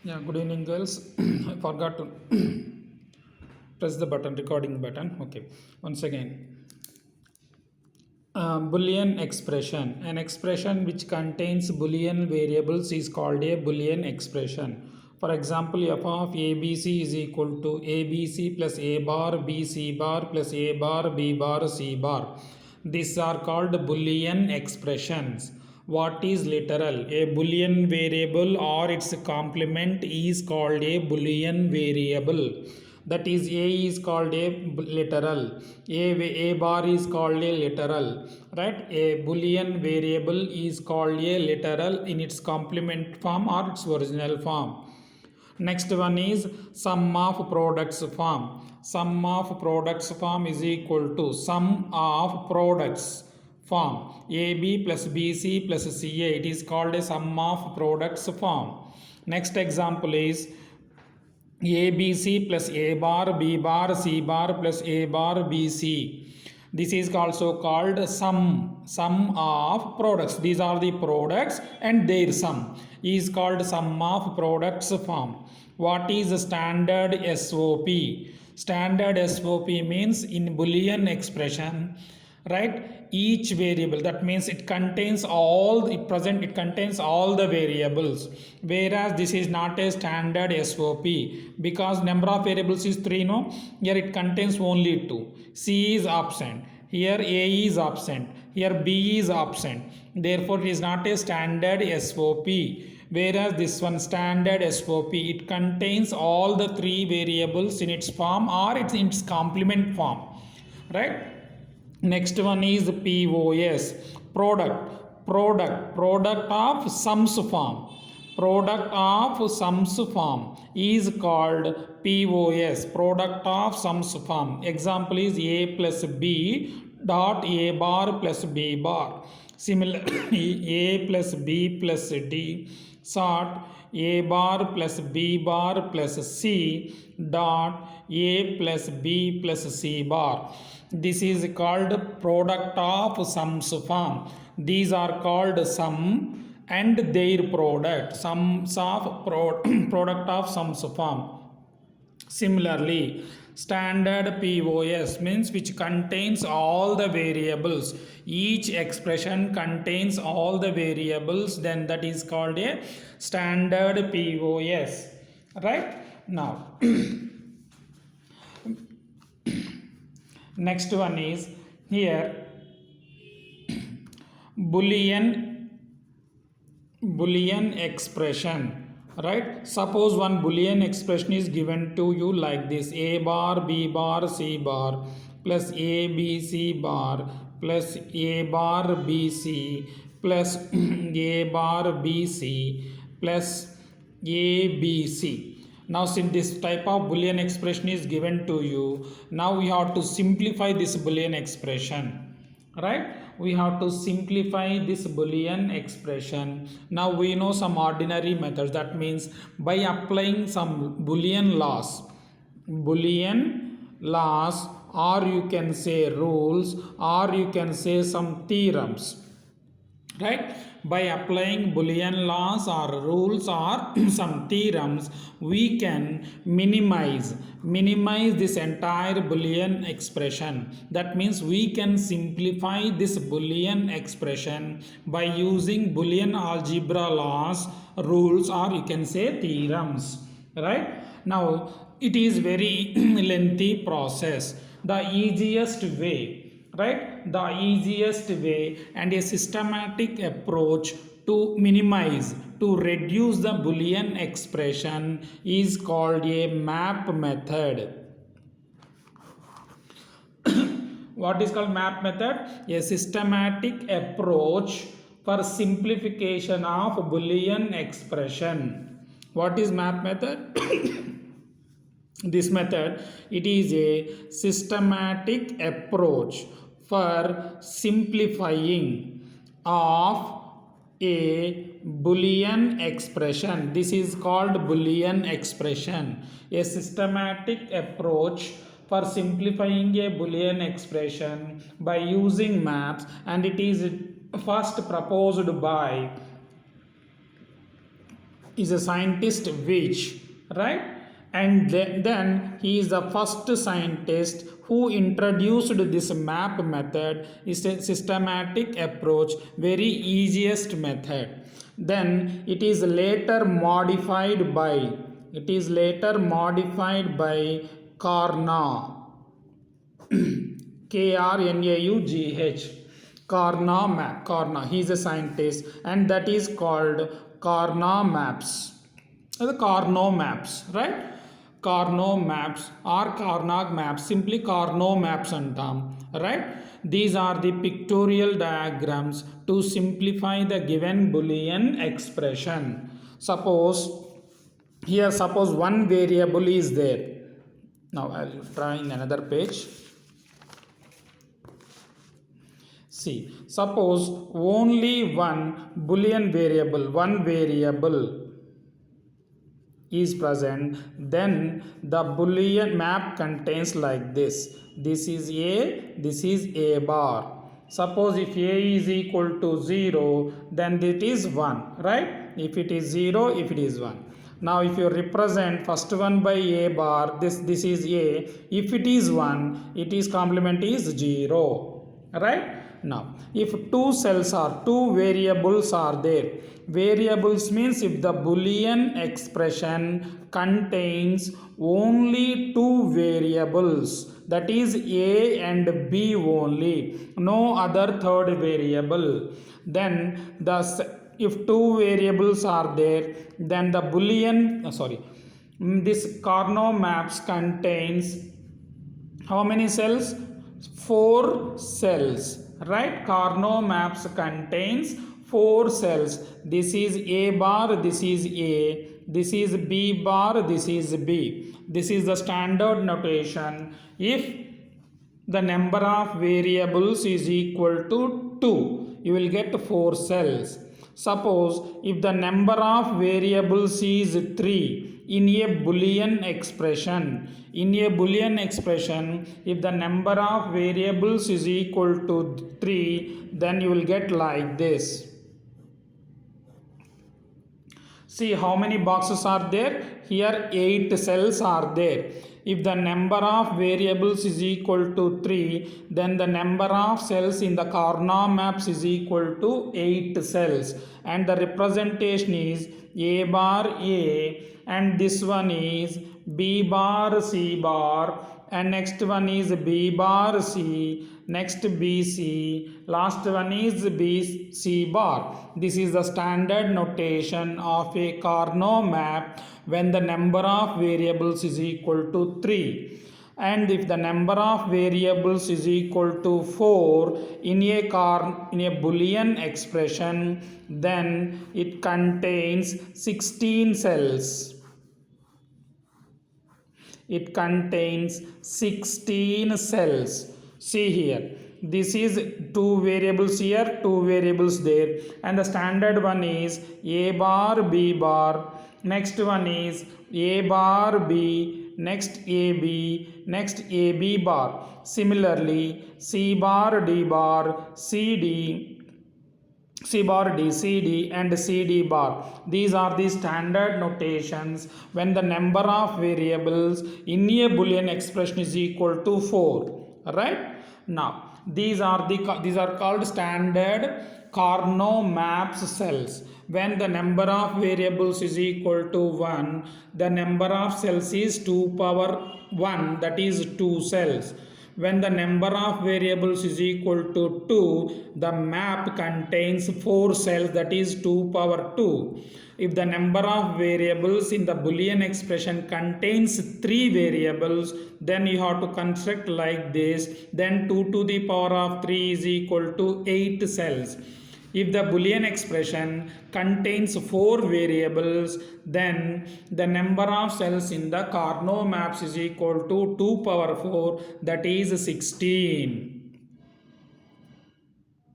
Yeah, good evening, girls. I forgot to press the button, recording button. Okay, once again. Boolean expression. An expression which contains Boolean variables is called a Boolean expression. For example, f of ABC is equal to ABC plus A bar, B C bar plus A bar, B bar, C bar. These are called Boolean expressions. What is literal? A Boolean variable or its complement is called a Boolean variable. That is, A is called a literal, a bar is called a literal, right? A Boolean variable is called a literal in its complement form or its original form. Next one is sum of products form. Sum of products form is equal to sum of products form. AB plus BC plus CA. It is called a sum of products form. Next example is ABC plus A bar, B bar, C bar plus A bar, BC. This is also called sum of products. These are the products and their sum is called sum of products form. What is standard SOP? Standard SOP means in Boolean expression, right? Each variable, that means it contains all it contains all the variables, whereas this is not a standard SOP because number of variables is 3. No, here it contains only 2. C is absent, here A is absent, here B is absent, therefore it is not a standard SOP. Whereas this one standard SOP, it contains all the 3 variables in its form or it's in its complement form, right? Next one is POS, product of sums form. Product of sums form is called POS, product of sums form. Example is A plus B dot A bar plus B bar. Similarly, A plus B plus D sort A bar plus B bar plus C dot A plus B plus C bar. This is called product of sums form. These are called sum and their product. Sums of product of sums form. Similarly, standard POS means which contains all the variables. Each expression contains all the variables, then that is called a standard POS. Right? Now, next one is here Boolean expression, right? Suppose one Boolean expression is given to you like this: A bar, B bar, C bar plus A, B, C bar plus A bar, B, C plus A bar, B, C plus A, B, C. Now, since this type of Boolean expression is given to you, now we have to simplify this Boolean expression, right? We have to simplify this Boolean expression. Now we know some ordinary methods, that means by applying some Boolean laws, or you can say rules, or you can say some theorems, right? By applying Boolean laws or rules or some theorems, we can minimize this entire Boolean expression. That means we can simplify this Boolean expression by using Boolean algebra laws, rules, or you can say theorems, right? Now it is very lengthy process. The easiest way, right, the easiest way and a systematic approach to minimize, to reduce the Boolean expression is called a map method. What is called map method? A systematic approach for simplification of Boolean expression. What is map method? This method, it is a systematic approach for simplifying of a Boolean expression. This is called Boolean expression. A systematic approach for simplifying a Boolean expression by using maps, and it is first proposed by is a scientist which, right? And then he is the first scientist who introduced this map method. Is a systematic approach, very easiest method. Then it is later modified by Karna, Kraugh. Karna, he is a scientist, and that is called Karna maps. The Carnot maps, right? Carnot maps or Karnaugh maps, simply Carnot maps antam, right? These are the pictorial diagrams to simplify the given Boolean expression. Suppose one variable is there. Now I'll try in another page. See, suppose only one variable is present, then the Boolean map contains like this. This is A bar. Suppose if A is equal to 0, then it is 1, right? If it is 0, if it is 1. Now if you represent first one by A bar, this is A. If it is 1, its complement is 0, right? Now if two variables are there, variables means if the Boolean expression contains only two variables, that is A and B only, no other third variable, then if two variables are there, then the this Carnot maps contains how many cells? 4 cells, right? Carnot maps contains 4 cells. This is A bar, this is A, this is B bar, this is B. This is the standard notation. If the number of variables is equal to 2, you will get 4 cells. Suppose if the number of variables is 3 in a Boolean expression, if the number of variables is equal to 3, then you will get like this. See how many boxes are there? Here 8 cells are there. If the number of variables is equal to 3, then the number of cells in the Carnot maps is equal to 8 cells. And the representation is A bar A, and this one is B bar C bar, and next one is B bar C, next BC, last one is BC bar. This is the standard notation of a Carnot map when the number of variables is equal to 3. And if the number of variables is equal to 4 in a Boolean expression, then it contains 16 cells. It contains 16 cells. See here, this is 2 variables here, 2 variables there, and the standard one is A bar B bar, next one is A bar B, next AB, next AB bar. Similarly, C bar D bar, C bar D, CD, and CD bar. These are the standard notations when the number of variables in a Boolean expression is equal to 4. Right? Now, these are called standard Carnot maps cells. When the number of variables is equal to 1, the number of cells is 2 power 1, that is 2 cells. When the number of variables is equal to 2, the map contains 4 cells, that is 2 power 2. If the number of variables in the Boolean expression contains 3 variables, then you have to construct like this. Then 2 to the power of 3 is equal to 8 cells. If the Boolean expression contains 4 variables, then the number of cells in the Carnot maps is equal to 2 power 4, that is 16.